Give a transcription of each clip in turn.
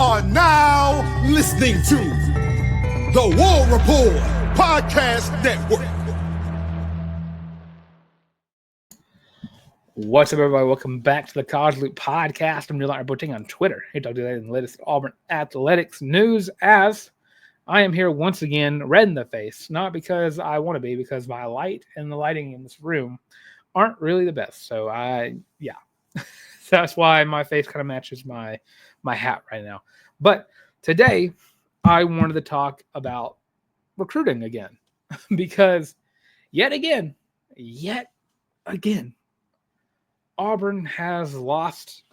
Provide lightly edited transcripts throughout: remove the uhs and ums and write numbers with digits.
are now listening to the War Report Podcast Network. What's up, everybody? Welcome back to the College Loop Podcast. I'm Larck reporting on Twitter. Hey, talk to you the latest Auburn athletics news as I am here once again, red in the face. Not because I want to be, because my light and the lighting in this room aren't really the best. So so that's why my face kind of matches my hat right now. But today, I wanted to talk about recruiting again, because yet again, Auburn has lost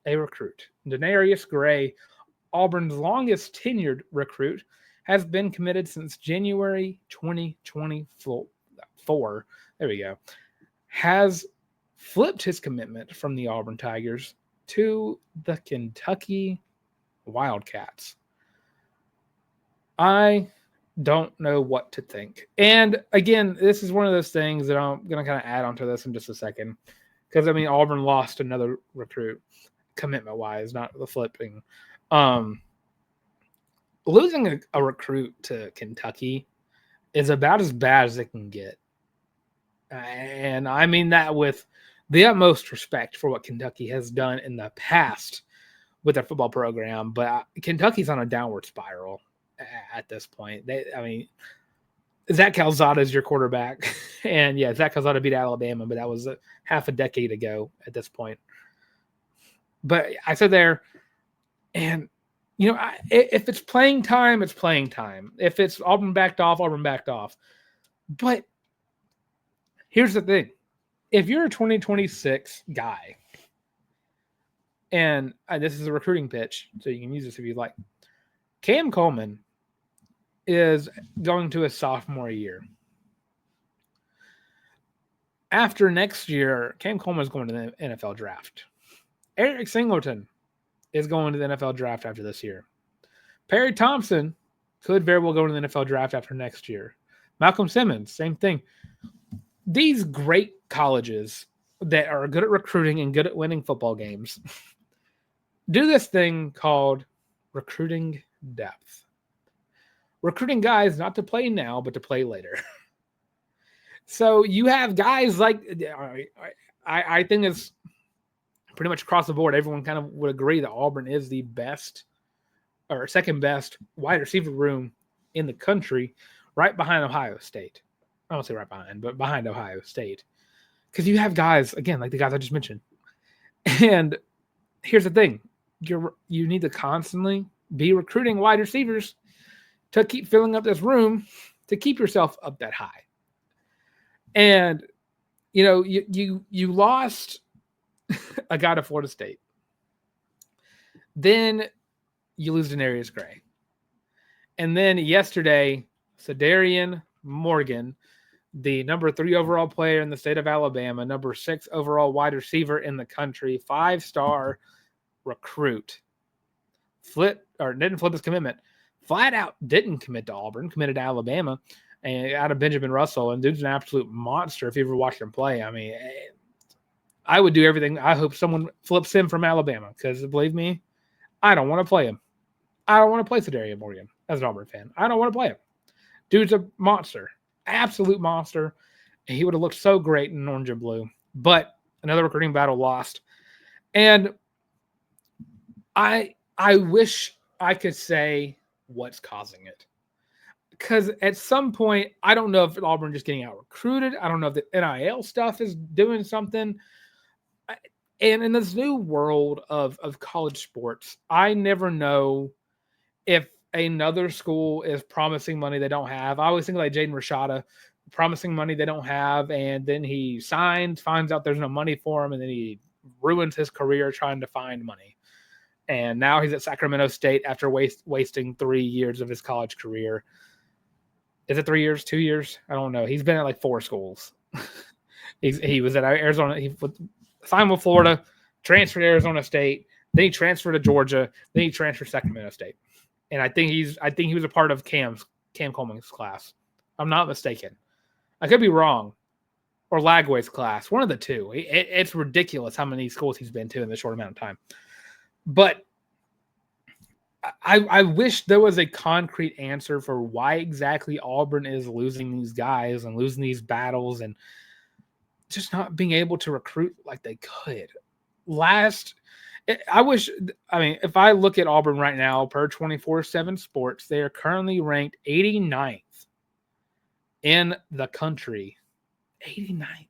a recruit. Denarius Gray, Auburn's longest tenured recruit, has been committed since January 2024. There we go. Has flipped his commitment from the Auburn Tigers to the Kentucky Wildcats. I don't know what to think. And again, this is one of those things that I'm going to kind of add onto this in just a second. Because, Auburn lost another recruit commitment-wise, not the flipping. Losing a recruit to Kentucky is about as bad as it can get. And I mean that with the utmost respect for what Kentucky has done in the past with their football program. But Kentucky's on a downward spiral at this point. Zach Calzada is your quarterback. And yeah, Zach Calzada beat Alabama, but that was half a decade ago at this point. But I said there, and, if it's playing time, it's playing time. If it's Auburn backed off, Auburn backed off. But here's the thing. If you're a 2026 guy, and this is a recruiting pitch, so you can use this if you'd like. Cam Coleman is going to his sophomore year. After next year, Cam Coleman is going to the NFL draft. Eric Singleton is going to the NFL draft after this year. Perry Thompson could very well go to the NFL draft after next year. Malcolm Simmons, same thing. These great colleges that are good at recruiting and good at winning football games do this thing called recruiting depth. Recruiting guys not to play now, but to play later. So you have guys like, I think it's pretty much across the board. Everyone kind of would agree that Auburn is the best or second best wide receiver room in the country, right behind Ohio State. I won't say right behind, but behind Ohio State. Because you have guys, again, like the guys I just mentioned. And here's the thing. You need to constantly be recruiting wide receivers to keep filling up this room to keep yourself up that high. And, you lost a guy to Florida State. Then you lose Denarius Gray. And then yesterday, Sadarian Morgan, the number 3 overall player in the state of Alabama, number 6 overall wide receiver in the country, 5-star recruit, didn't flip his commitment. Flat out didn't commit to Auburn, committed to Alabama, and out of Benjamin Russell. And dude's an absolute monster if you ever watched him play. I would do everything. I hope someone flips him from Alabama because, believe me, I don't want to play him. I don't want to play Sadarian Morgan as an Auburn fan. I don't want to play him. Dude's a monster, absolute monster. And he would have looked so great in orange and blue. But another recruiting battle lost. And I wish I could say what's causing it. Because at some point, I don't know if Auburn just getting out recruited. I don't know if the NIL stuff is doing something. And in this new world of college sports, I never know if another school is promising money they don't have. I always think like Jaden Rashada, promising money they don't have, and then he signs, finds out there's no money for him, and then he ruins his career trying to find money. And now he's at Sacramento State after wasting 3 years of his college career. Is it 3 years, 2 years? I don't know. He's been at like 4 schools. He was at Arizona. He signed with Florida, transferred to Arizona State, then he transferred to Georgia, then he transferred to Sacramento State. And I think he was a part of Cam Coleman's class. I'm not mistaken. I could be wrong. Or Lagway's class. One of the two. It's ridiculous how many schools he's been to in this short amount of time. But I wish there was a concrete answer for why exactly Auburn is losing these guys and losing these battles and just not being able to recruit like they could. I mean, if I look at Auburn right now per 24/7 Sports, they are currently ranked 89th in the country. 89th.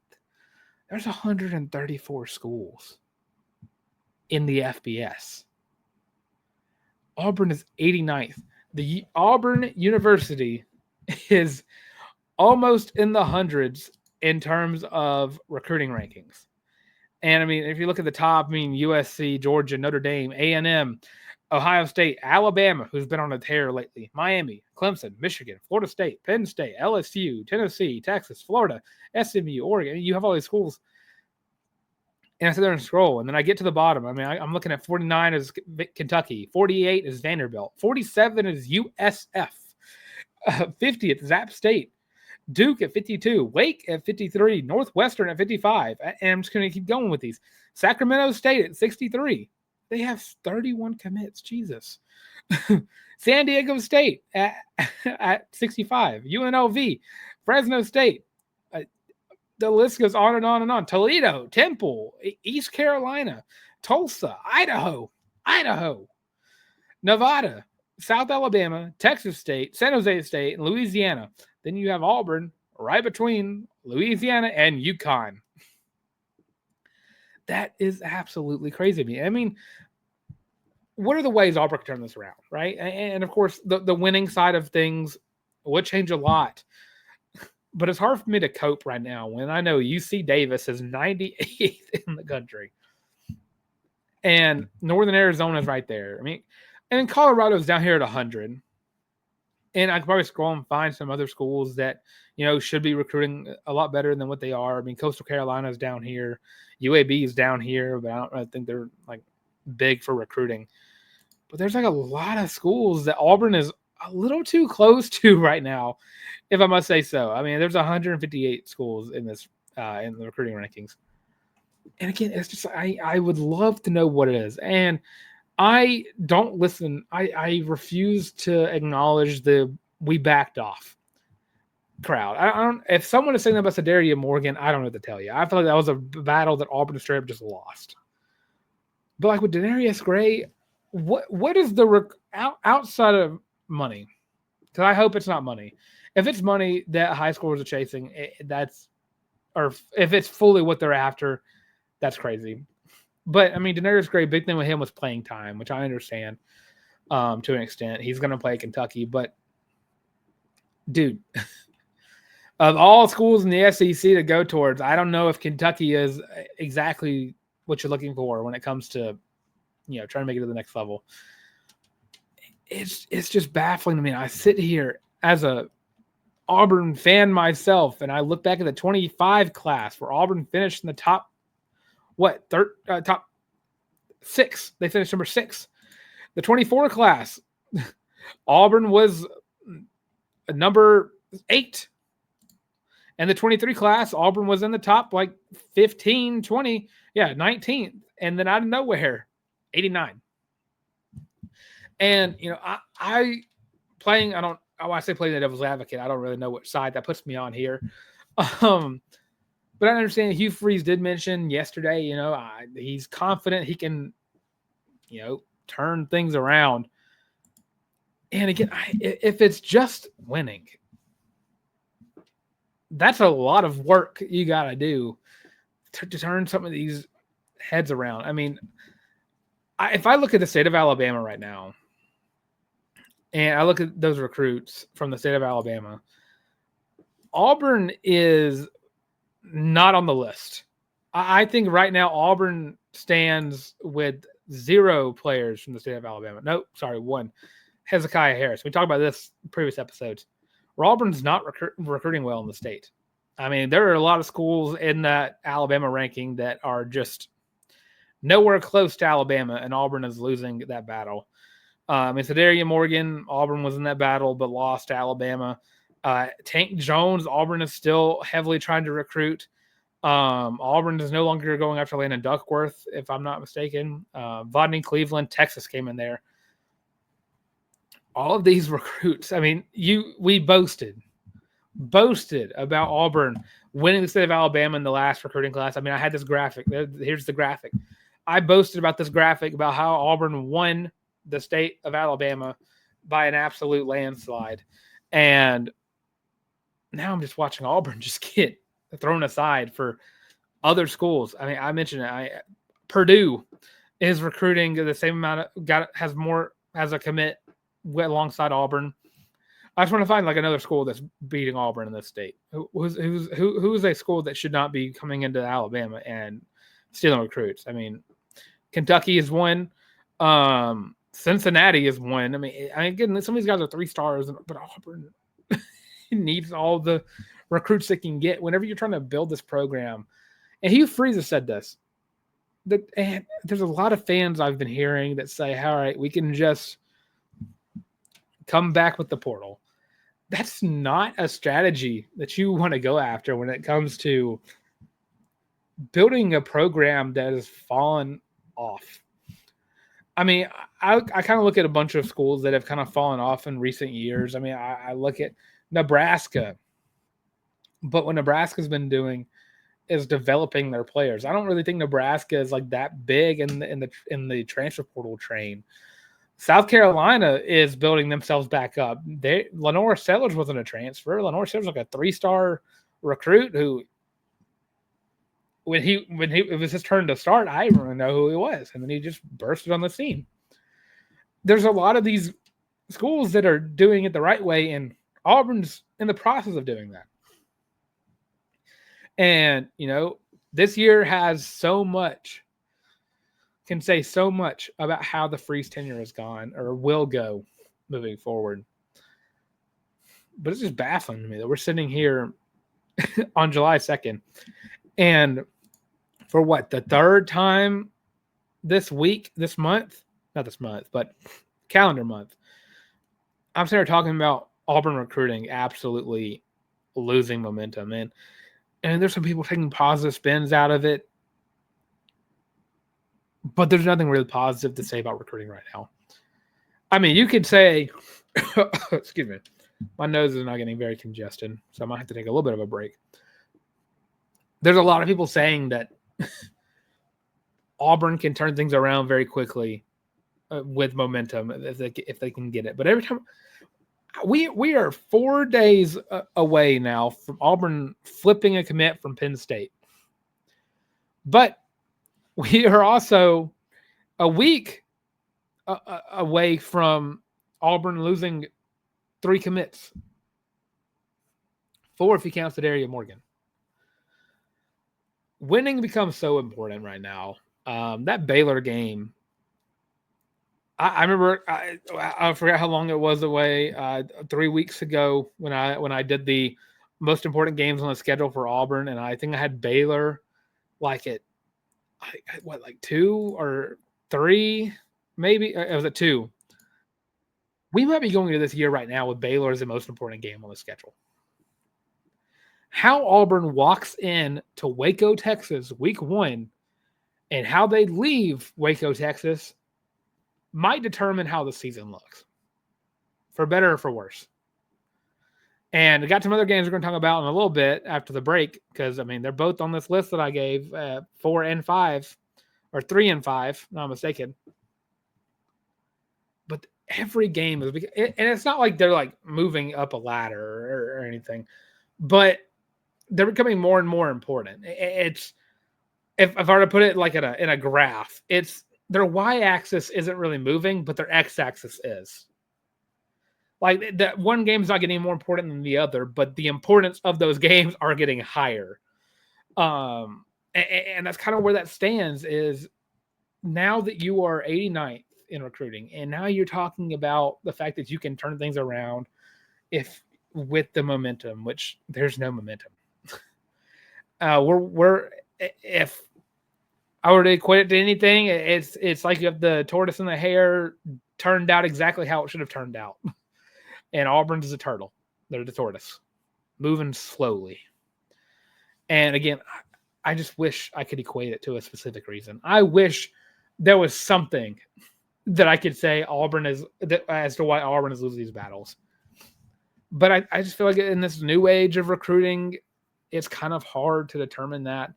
There's 134 schools in the FBS. Auburn is 89th. The Auburn University is almost in the hundreds in terms of recruiting rankings. And I mean, if you look at the top, I mean, USC, Georgia, Notre Dame, A&M, Ohio State, Alabama, who's been on a tear lately, Miami, Clemson, Michigan, Florida State, Penn State, LSU, Tennessee, Texas, Florida, SMU, Oregon. You have all these schools. And I sit there and scroll, and then I get to the bottom. I mean, I'm looking at 49 is Kentucky, 48 is Vanderbilt, 47 is USF, 50th is App State, Duke at 52, Wake at 53, Northwestern at 55. And I'm just going to keep going with these. Sacramento State at 63. They have 31 commits. Jesus. San Diego State at 65. UNLV, Fresno State. The list goes on and on and on. Toledo, Temple, East Carolina, Tulsa, Idaho, Nevada, South Alabama, Texas State, San Jose State, and Louisiana. Then you have Auburn right between Louisiana and UConn. That is absolutely crazy to me. I mean, what are the ways Auburn can turn this around, right? And of course, the winning side of things would change a lot. But it's hard for me to cope right now when I know UC Davis is 98th in the country. And Northern Arizona is right there. I mean, and Colorado's down here at 100. And I could probably scroll and find some other schools that, should be recruiting a lot better than what they are. I mean, Coastal Carolina is down here. UAB is down here, but I don't really think they're like big for recruiting. But there's like a lot of schools that Auburn is a little too close to right now, if I must say so. I mean, there's 158 schools in this in the recruiting rankings. And again, it's just I would love to know what it is. And I don't listen. I refuse to acknowledge the we backed off crowd. I don't. If someone is saying about Sadaria Morgan, I don't know what to tell you. I feel like that was a battle that Auburn straight up just lost. But like with Denarius Gray, what is the outside of money? Because I hope it's not money. If it's money that high schoolers are chasing, or if it's fully what they're after, that's crazy. But I mean, Denarius Gray, big thing with him was playing time, which I understand to an extent. He's going to play Kentucky, but dude, of all schools in the SEC to go towards, I don't know if Kentucky is exactly what you're looking for when it comes to, trying to make it to the next level. It's just baffling to me. I sit here as a Auburn fan myself, and I look back at the 25 class where Auburn finished in the top six. They finished number 6. The 24 class, Auburn was number 8. And the 23 class, Auburn was in the top 15, 20, 19th. And then out of nowhere, 89. And, I playing, I say playing the devil's advocate. I don't really know which side that puts me on here. But I understand Hugh Freeze did mention yesterday, he's confident he can, turn things around. And again, if it's just winning, that's a lot of work you got to do to turn some of these heads around. I mean, if I look at the state of Alabama right now, and I look at those recruits from the state of Alabama, Auburn is not on the list. I think right now Auburn stands with 0 players from the state of Alabama. No, sorry, 1. Hezekiah Harris. We talked about this in previous episodes. Where Auburn's not recruiting well in the state. I mean, there are a lot of schools in that Alabama ranking that are just nowhere close to Alabama, and Auburn is losing that battle. Sadaria Morgan, Auburn was in that battle, but lost to Alabama. Tank Jones, Auburn is still heavily trying to recruit. Auburn is no longer going after Landon Duckworth, if I'm not mistaken. Vodney Cleveland, Texas came in there. all of these recruits. I mean, we boasted about Auburn winning the state of Alabama in the last recruiting class. I mean, I had this graphic. Here's the graphic. I boasted about this graphic about how Auburn won the state of Alabama by an absolute landslide. And now I'm just watching Auburn just get thrown aside for other schools. I mean, I mentioned it. Purdue is recruiting the same amount of has a commit alongside Auburn. I just want to find like another school that's beating Auburn in this state. Who is a school that should not be coming into Alabama and stealing recruits? I mean, Kentucky is one. Cincinnati is one. I mean, again, some of these guys are 3 stars, but Auburn needs all the recruits they can get whenever you're trying to build this program. And Hugh Freeze has said this. And there's a lot of fans I've been hearing that say, all right, we can just come back with the portal. That's not a strategy that you want to go after when it comes to building a program that has fallen off. I mean, I kind of look at a bunch of schools that have kind of fallen off in recent years. I mean, I look at Nebraska, but what Nebraska's been doing is developing their players. I don't really think Nebraska is like that big in the transfer portal train. South Carolina is building themselves back up. Lenore Sellers wasn't a transfer. Lenore Sellers was like a 3-star recruit who, when it was his turn to start, I didn't really know who he was, and then he just bursted on the scene. There's a lot of these schools that are doing it the right way, and Auburn's in the process of doing that. And this year has can say so much about how the Freeze tenure has gone or will go moving forward. But it's just baffling to me that we're sitting here on July 2nd and for the 3rd time this calendar month, I'm sitting here talking about Auburn recruiting absolutely losing momentum. And there's some people taking positive spins out of it. But there's nothing really positive to say about recruiting right now. I mean, you could say, excuse me, my nose is now getting very congested, so I might have to take a little bit of a break. There's a lot of people saying that Auburn can turn things around very quickly with momentum if they can get it. But every time we are 4 days away now from Auburn flipping a commit from Penn State. But we are also a week away from Auburn losing 3 commits. 4 if you count Daria Morgan. Winning becomes so important right now. That Baylor game, I remember, I forgot how long it was away, 3 weeks ago when I did the most important games on the schedule for Auburn, and I think I had Baylor like 2 or 3, maybe it was at 2. We might be going into this year right now with Baylor as the most important game on the schedule. How Auburn walks in to Waco, Texas, week 1, and how they leave Waco, Texas might determine how the season looks, for better or for worse. And I got some other games we're going to talk about in a little bit after the break, because, I mean, they're both on this list that I gave, 4 and 5, or 3 and 5, not mistaken. But every game is, and it's not like they're like moving up a ladder or anything, but they're becoming more and more important. It's, if I were to put it like in a graph, it's their y-axis isn't really moving, but their x-axis is. Like that one game's not getting more important than the other, but the importance of those games are getting higher. And that's kind of where that stands, is now that you are 89th in recruiting, and now you're talking about the fact that you can turn things around with the momentum, which there's no momentum. If I were to equate it to anything, it's like you have the tortoise and the hare turned out exactly how it should have turned out. And Auburn's a turtle. They're the tortoise, moving slowly. And again, I just wish I could equate it to a specific reason. I wish there was something that I could say as to why Auburn is losing these battles. But I just feel like in this new age of recruiting, it's kind of hard to determine that.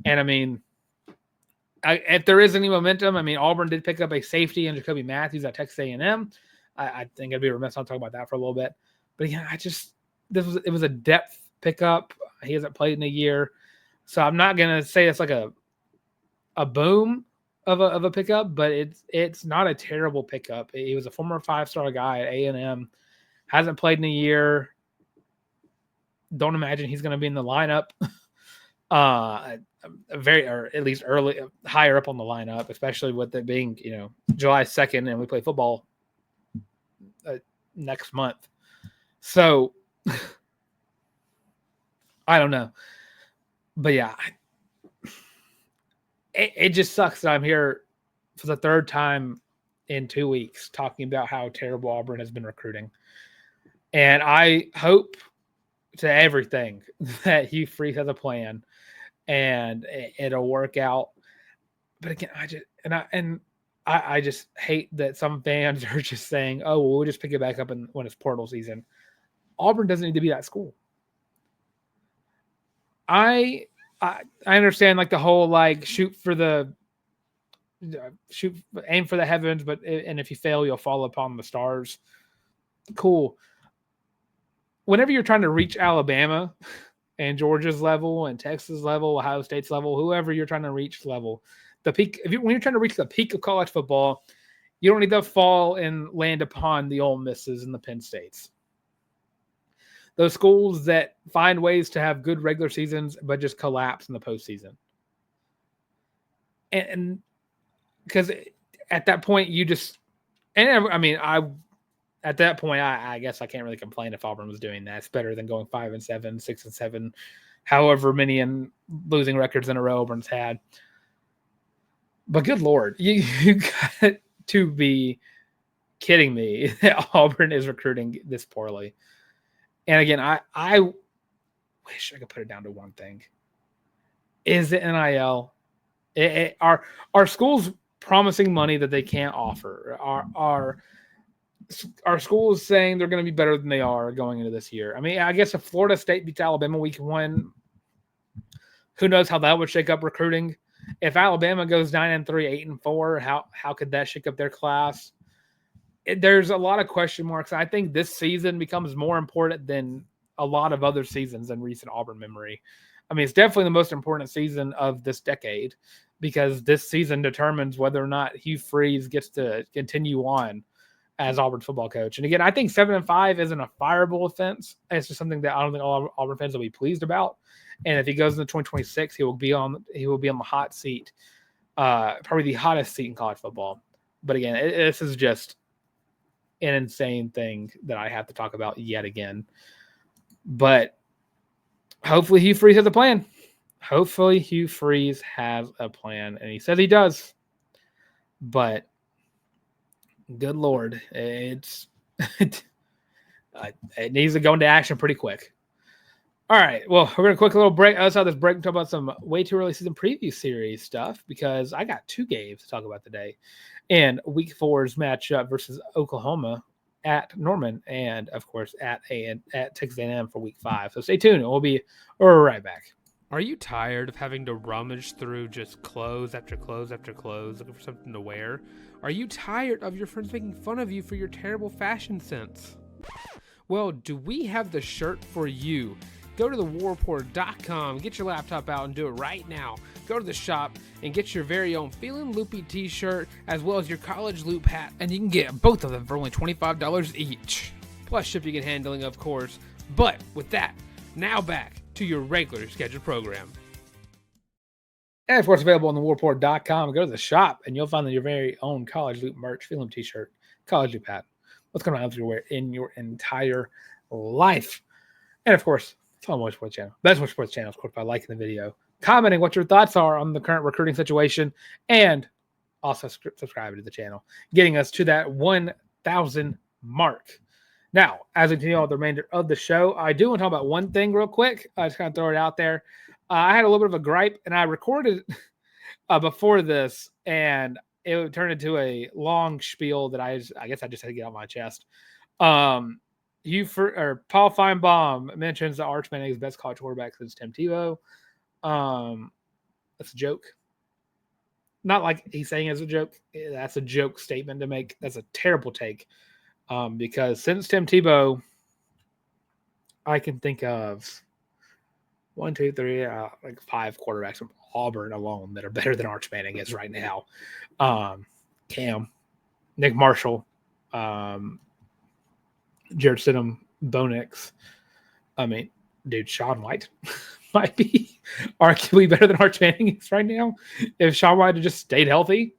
And I mean, if there is any momentum, I mean, Auburn did pick up a safety in Jacoby Matthews at Texas A&M. I think I'd be remiss not talking about that for a little bit. But again, it was a depth pickup. He hasn't played in a year, so I'm not gonna say it's like a boom of a pickup, but it's not a terrible pickup. He was a former 5-star guy at A&M, hasn't played in a year. Don't imagine he's gonna be in the lineup. Or at least early, higher up on the lineup, especially with it being July 2nd, and we play football next month. So I don't know, but yeah, it just sucks that I'm here for the third time in 2 weeks talking about how terrible Auburn has been recruiting, and I hope to everything that Hugh Freeze has a plan and it'll work out. But again, I just hate that some fans are just saying, "Oh, well, we'll just pick it back up when it's portal season." Auburn doesn't need to be that school. I understand like the whole like aim for the heavens, and if you fail, you'll fall upon the stars. Cool. Whenever you're trying to reach Alabama and Georgia's level and Texas level, Ohio State's level, whoever you're trying to reach level, the peak. When you're trying to reach the peak of college football, you don't need to fall and land upon the Ole Misses and the Penn States. Those schools that find ways to have good regular seasons but just collapse in the postseason. And because at that point you just, and I mean, at that point I guess I can't really complain if Auburn was doing that. It's better than going 5-7, 6-7, however many and losing records in a row Auburn's had. But good Lord, you got to be kidding me that Auburn is recruiting this poorly. And again, I wish I could put it down to one thing. Is it NIL? Are schools promising money that they can't offer? Are schools saying they're going to be better than they are going into this year? I mean, I guess if Florida State beats Alabama week 1, who knows how that would shake up recruiting? If Alabama goes 9-3, 8-4, how could that shake up their class? There's a lot of question marks. I think this season becomes more important than a lot of other seasons in recent Auburn memory. I mean, it's definitely the most important season of this decade because this season determines whether or not Hugh Freeze gets to continue on as Auburn's football coach. And again, I think 7-5 isn't a fireable offense. It's just something that I don't think all Auburn fans will be pleased about. And if he goes into 2026, he will be on the hot seat, probably the hottest seat in college football. But again, this is just an insane thing that I have to talk about yet again. But hopefully Hugh Freeze has a plan. Hopefully Hugh Freeze has a plan, and he says he does. But good Lord, it needs to go into action pretty quick. All right, well, we're going to quick little break. Let's have this break and talk about some way too early season preview series stuff because I got 2 games to talk about today. And week 4's matchup versus Oklahoma at Norman and, of course, at Texas A&M for week 5. So stay tuned. We're right back. Are you tired of having to rummage through just clothes after clothes after clothes looking for something to wear? Are you tired of your friends making fun of you for your terrible fashion sense? Well, do we have the shirt for you? Go to thewarreport.com, get your laptop out and do it right now. Go to the shop and get your very own Feelin' Loopy t-shirt as well as your college loop hat, and you can get both of them for only $25 each. Plus shipping and handling, of course. But with that, now back to your regular scheduled program. And of course, available on thewarreport.com. Go to the shop and you'll find your very own college loop merch, Feelin' t-shirt, college loop hat. What's going on everywhere in your entire life. And of course, follow my sports channel. Best sports channel, of course, by liking the video, commenting what your thoughts are on the current recruiting situation, and also subscribing to the channel, getting us to that 1,000 mark. Now, as we continue on the remainder of the show, I do want to talk about one thing real quick. I just kind of throw it out there. I had a little bit of a gripe, and I recorded before this, and it turned into a long spiel that I guess I just had to get off my chest. Paul Feinbaum mentions that Arch Manning is the best college quarterback since Tim Tebow. That's a joke. Not like he's saying it's a joke. That's a joke statement to make. That's a terrible take. Because since Tim Tebow, I can think of 1, 2, 3, like 5 quarterbacks from Auburn alone that are better than Arch Manning is right now. Cam, Nick Marshall, Jared Stidham, Bo Nix. I mean, dude, Sean White might be arguably better than Arch Manning is right now if Sean White had just stayed healthy.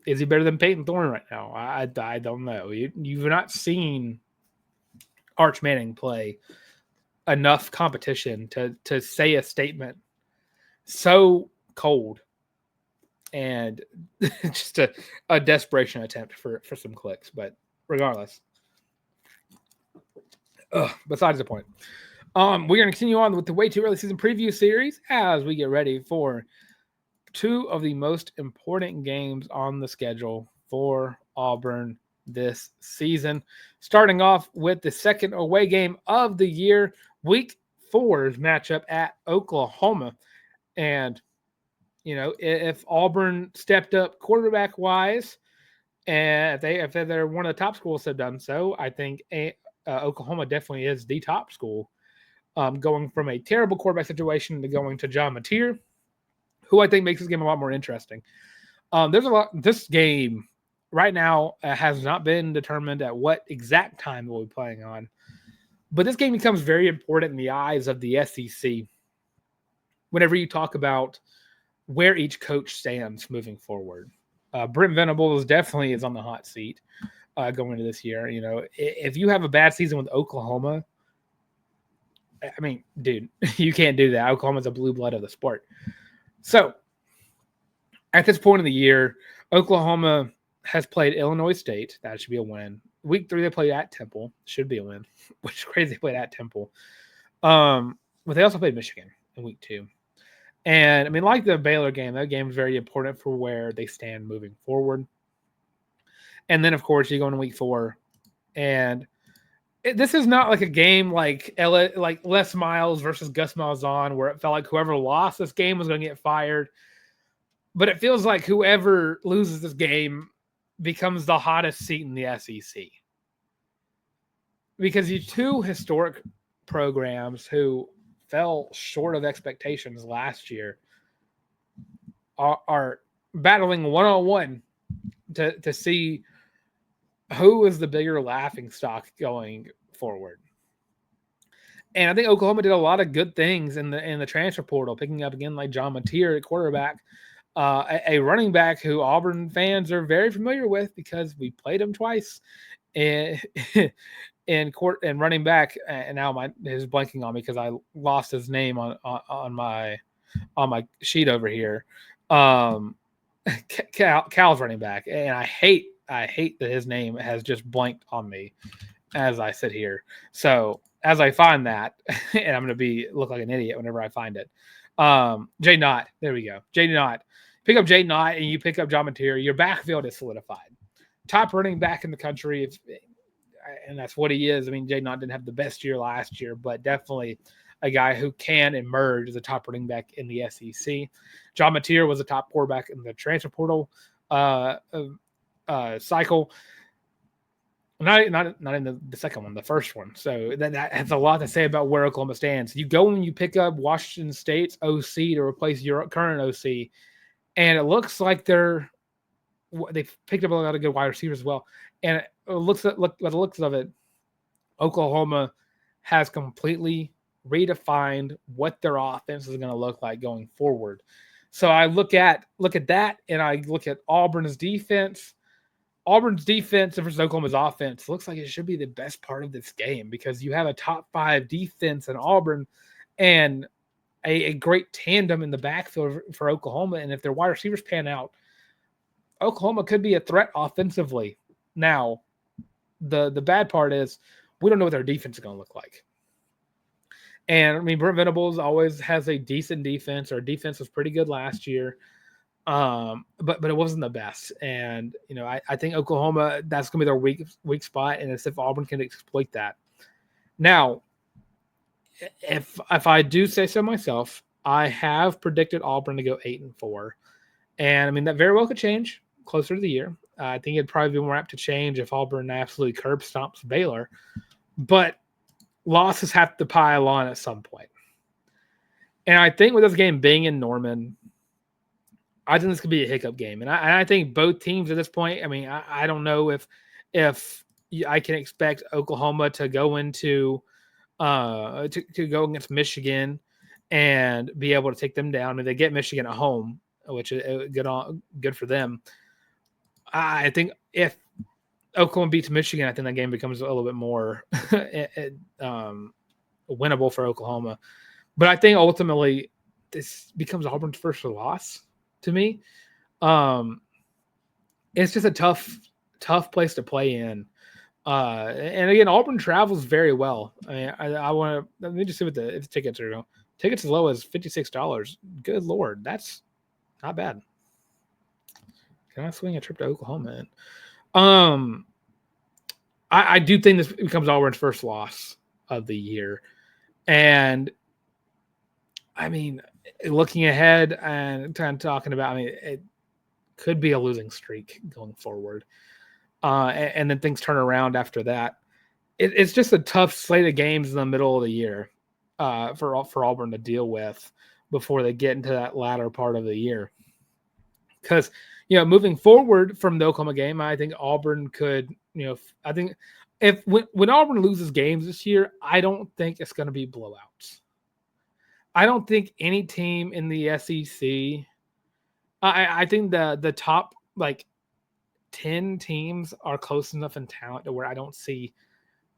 Is he better than Peyton Thorne right now? I don't know. You've not seen Arch Manning play enough competition to say a statement so cold and just a desperation attempt for some clicks. But regardless, besides the point, we're going to continue on with the way too early season preview series as we get ready for 2 of the most important games on the schedule for Auburn this season. Starting off with the second away game of the year, Week 4's matchup at Oklahoma. And, you know, if Auburn stepped up quarterback-wise, and if they're one of the top schools have done so, I think Oklahoma definitely is the top school. Going from a terrible quarterback situation to going to John Mateer, who I think makes this game a lot more interesting. This game right now has not been determined at what exact time we'll be playing on, but this game becomes very important in the eyes of the SEC whenever you talk about where each coach stands moving forward. Brent Venables definitely is on the hot seat going into this year. You know, if you have a bad season with Oklahoma, I mean, dude, you can't do that. Oklahoma's a blue blood of the sport. So, at this point in the year, Oklahoma has played Illinois State. That should be a win. Week 3, they played at Temple. Should be a win. Which is crazy they played at Temple. But they also played Michigan in Week 2. And, I mean, like the Baylor game, that game is very important for where they stand moving forward. And then, of course, you go into Week 4. And this is not like a game like Les Miles versus Gus Malzahn, where it felt like whoever lost this game was going to get fired. But it feels like whoever loses this game becomes the hottest seat in the SEC. Because you 2 historic programs who fell short of expectations last year are battling one-on-one to see who is the bigger laughingstock going forward. And I think Oklahoma did a lot of good things in the transfer portal, picking up again like John Mateer at quarterback, a running back who Auburn fans are very familiar with because we played him twice in court and running back. And now is blanking on me because I lost his name on my sheet over here. Cal's running back, and I hate that his name has just blanked on me as I sit here. So as I find that, and I'm going to look like an idiot whenever I find it. Jay Knott. There we go. Jay Knott. Pick up Jay Knott and you pick up John Mateer. Your backfield is solidified. Top running back in the country. And that's what he is. I mean, Jay Knott didn't have the best year last year, but definitely a guy who can emerge as a top running back in the SEC. John Mateer was a top quarterback in the transfer portal cycle. Not in the second one, the first one. So that has a lot to say about where Oklahoma stands. You go and you pick up Washington State's OC to replace your current OC, and it looks like they've picked up a lot of good wide receivers as well. And by the looks of it, Oklahoma has completely redefined what their offense is going to look like going forward. So I look at that, and I look at Auburn's defense. Auburn's defense versus Oklahoma's offense looks like it should be the best part of this game because you have a top 5 defense in Auburn and a great tandem in the backfield for Oklahoma. And if their wide receivers pan out, Oklahoma could be a threat offensively. Now, the bad part is we don't know what their defense is going to look like. And I mean, Brent Venables always has a decent defense. Our defense was pretty good last year. But it wasn't the best. And, I think Oklahoma, that's going to be their weak spot. And it's if Auburn can exploit that. Now, if I do say so myself, I have predicted Auburn to go 8-4. And I mean, that very well could change closer to the year. I think it'd probably be more apt to change if Auburn absolutely curb stomps Baylor. But losses have to pile on at some point. And I think with this game being in Norman, I think this could be a hiccup game. And I think both teams at this point, I mean, I don't know if I can expect Oklahoma to go into to go against Michigan and be able to take them down. I mean, they get Michigan at home, which is good for them. I think if Oklahoma beats Michigan, I think that game becomes a little bit more winnable for Oklahoma. But I think ultimately this becomes Auburn's first loss to me. It's just a tough place to play in. And again, Auburn travels very well. I mean, I want to let me just see what if the tickets are going. Tickets as low as $56. Good Lord, that's not bad. Can I swing a trip to Oklahoma? I do think this becomes Auburn's first loss of the year, and I mean, looking ahead and talking about, I mean, it could be a losing streak going forward. And then things turn around after that. It's just a tough slate of games in the middle of the year for Auburn to deal with before they get into that latter part of the year. Because, moving forward from the Oklahoma game, I think Auburn could, I think when Auburn loses games this year, I don't think it's going to be blowouts. I don't think any team in the SEC, I think the top, 10 teams are close enough in talent to where I don't see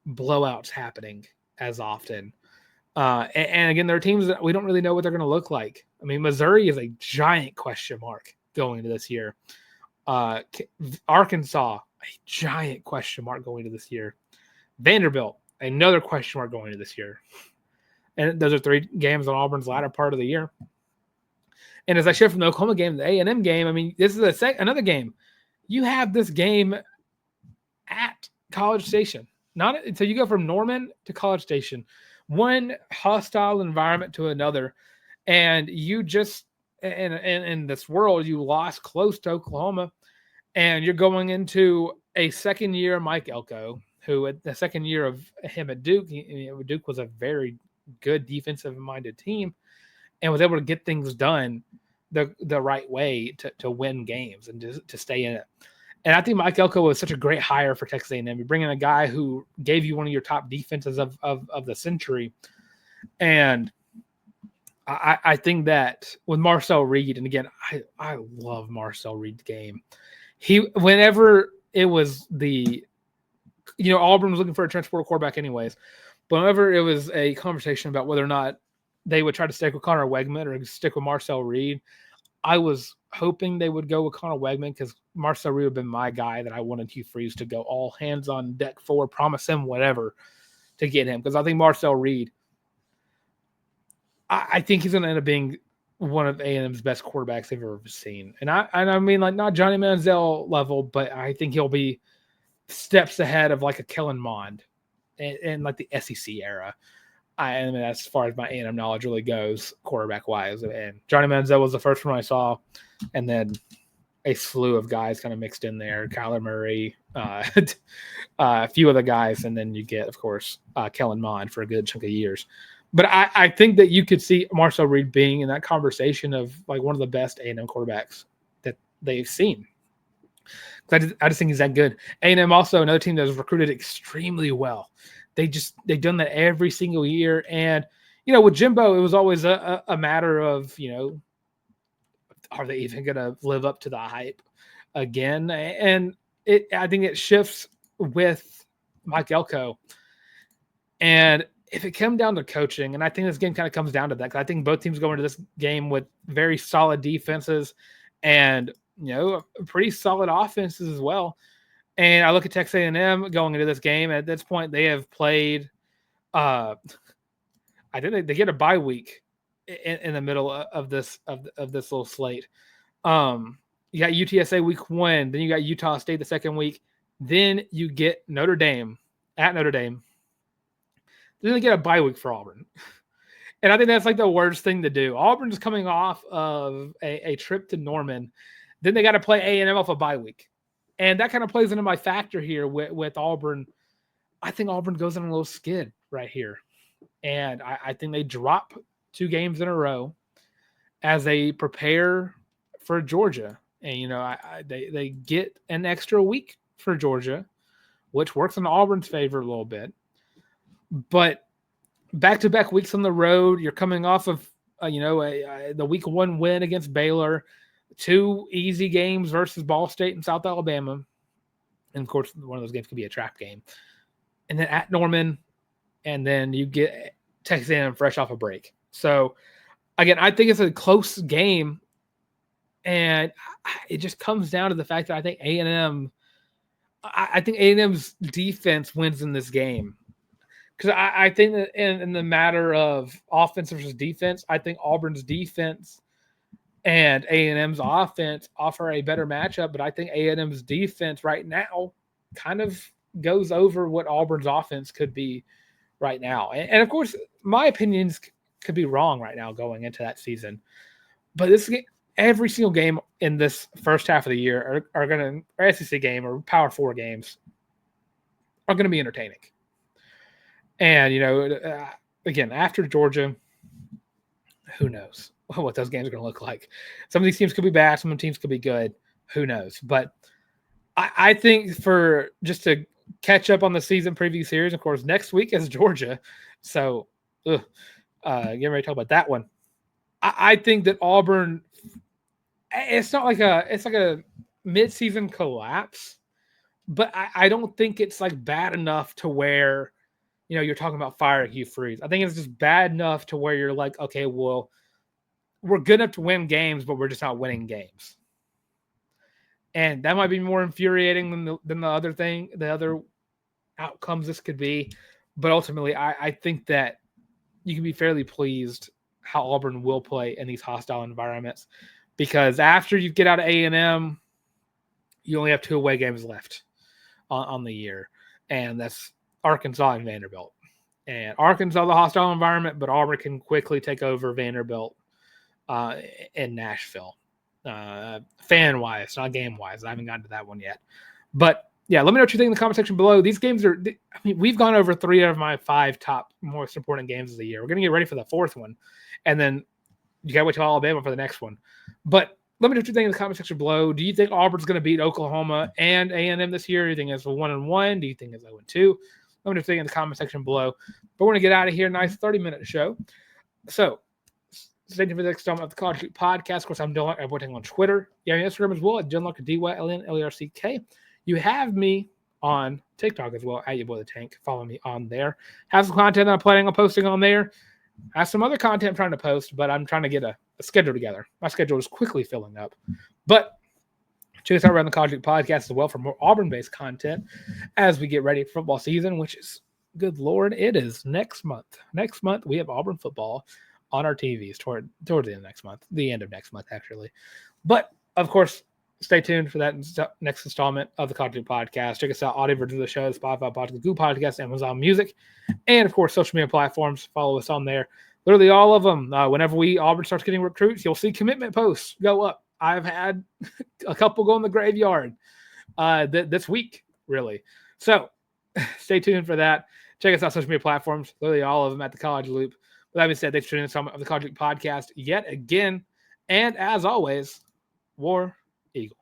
blowouts happening as often. And again, there are teams that we don't really know what they're going to look like. I mean, Missouri is a giant question mark going into this year. Arkansas, a giant question mark going into this year. Vanderbilt, another question mark going into this year. And those are 3 games on Auburn's latter part of the year. And as I shift from the Oklahoma game to the A&M game, I mean, this is another game. You have this game at College Station. So you go from Norman to College Station, one hostile environment to another, and you just in this world you lost close to Oklahoma, and you're going into a second year Mike Elko, who at the second year of him at Duke, Duke was a very good defensive minded team, and was able to get things done the right way to win games and to stay in it. And I think Mike Elko was such a great hire for Texas A&M. You bring in a guy who gave you one of your top defenses of the century. And I think that with Marcel Reed, and again, I love Marcel Reed's game. Whenever it was Auburn was looking for a transfer quarterback anyways, but whenever it was a conversation about whether or not they would try to stick with Connor Wegman or stick with Marcel Reed, I was hoping they would go with Connor Wegman because Marcel Reed would have been my guy that I wanted Hugh Freeze to go all hands on deck for, promise him whatever to get him. Because I think Marcel Reed, I think he's going to end up being one of A&M's best quarterbacks they've ever seen. And I mean, not Johnny Manziel level, but I think he'll be steps ahead of a Kellen Mond in the SEC era. I mean, as far as my A&M knowledge really goes, quarterback-wise. And Johnny Manziel was the first one I saw, and then a slew of guys kind of mixed in there. Kyler Murray, a few other guys, and then you get, of course, Kellen Mond for a good chunk of years. But I think that you could see Marcel Reed being in that conversation of one of the best A&M quarterbacks that they've seen. I just think he's that good. A&M also another team that was recruited extremely well. They've done that every single year. And, with Jimbo, it was always a matter of, are they even going to live up to the hype again? And I think it shifts with Mike Elko. And if it comes down to coaching, and I think this game kind of comes down to that, because I think both teams go into this game with very solid defenses and, pretty solid offenses as well. And I look at Texas A&M going into this game. At this point, they have played I think they get a bye week in the middle of this little slate. You got UTSA week 1, then you got Utah State the second week, then you get Notre Dame at Notre Dame. Then they get a bye week for Auburn. And I think that's like the worst thing to do. Auburn's coming off of a trip to Norman. Then they got to play A&M off a bye week. And that kind of plays into my factor here with Auburn. I think Auburn goes on a little skid right here. And I think they drop 2 games in a row as they prepare for Georgia. And, they get an extra week for Georgia, which works in Auburn's favor a little bit. But back-to-back weeks on the road, you're coming off of, the week 1 win against Baylor, 2 easy games versus Ball State and South Alabama. And, of course, one of those games could be a trap game. And then at Norman, and then you get Texas A&M fresh off a break. So, again, I think it's a close game, and it just comes down to the fact that I think A&M's defense wins in this game. Because I think that in the matter of offense versus defense, I think Auburn's defense and A&M's offense offer a better matchup, but I think A&M's defense right now kind of goes over what Auburn's offense could be right now. And of course, my opinions could be wrong right now going into that season. But every single game in this first half of the year are going to, SEC game or Power 4 games, are going to be entertaining. And, again, after Georgia, who knows what those games are going to look like. Some of these teams could be bad. Some of the teams could be good. Who knows? But I think for just to catch up on the season preview series, of course, next week is Georgia. So, getting ready to talk about that one. I think that Auburn, it's like a mid-season collapse, but I don't think it's like bad enough to where, you're talking about firing Hugh Freeze. I think it's just bad enough to where you're like, okay, well, we're good enough to win games, but we're just not winning games. And that might be more infuriating than the other outcomes this could be. But ultimately, I think that you can be fairly pleased how Auburn will play in these hostile environments, because after you get out of A&M, you only have 2 away games left on the year, and that's Arkansas and Vanderbilt. And Arkansas, the hostile environment, but Auburn can quickly take over Vanderbilt in Nashville. Fan-wise, not game-wise. I haven't gotten to that one yet. But, yeah, let me know what you think in the comment section below. These games we've gone over 3 of my 5 top most important games of the year. We're going to get ready for the 4th one. And then you got to wait till Alabama for the next one. But let me know what you think in the comment section below. Do you think Auburn's going to beat Oklahoma and A&M this year? Do you think it's a 1-1? Do you think it's 0-2? Let me know what you think in the comment section below. But we're going to get out of here. Nice 30-minute show. So, stay tuned for the next installment of the College League Podcast. Of course, I'm Dylan. I'm on Twitter. You have Instagram as well at Dylan, DYLNLERCK. You have me on TikTok as well, at your boy the Tank. Follow me on there. Have some content that I'm planning on posting on there. Have some other content I'm trying to post, but I'm trying to get a schedule together. My schedule is quickly filling up. But check us out around the College League Podcast as well for more Auburn-based content as we get ready for football season, which is, good Lord, it is next month. Next month, we have Auburn football on our TVs toward the end of next month, the end of next month, actually. But, of course, stay tuned for that next installment of the College League Podcast. Check us out, audio version of the show, Spotify Podcast, Google Podcast, Amazon Music, and, of course, social media platforms. Follow us on there. Literally all of them. Whenever Auburn starts getting recruits, you'll see commitment posts go up. I've had a couple go in the graveyard this week, really. So stay tuned for that. Check us out on social media platforms. Literally all of them at the College Loop. With that being said, thanks for tuning in to the College League Podcast yet again. And as always, War Eagle.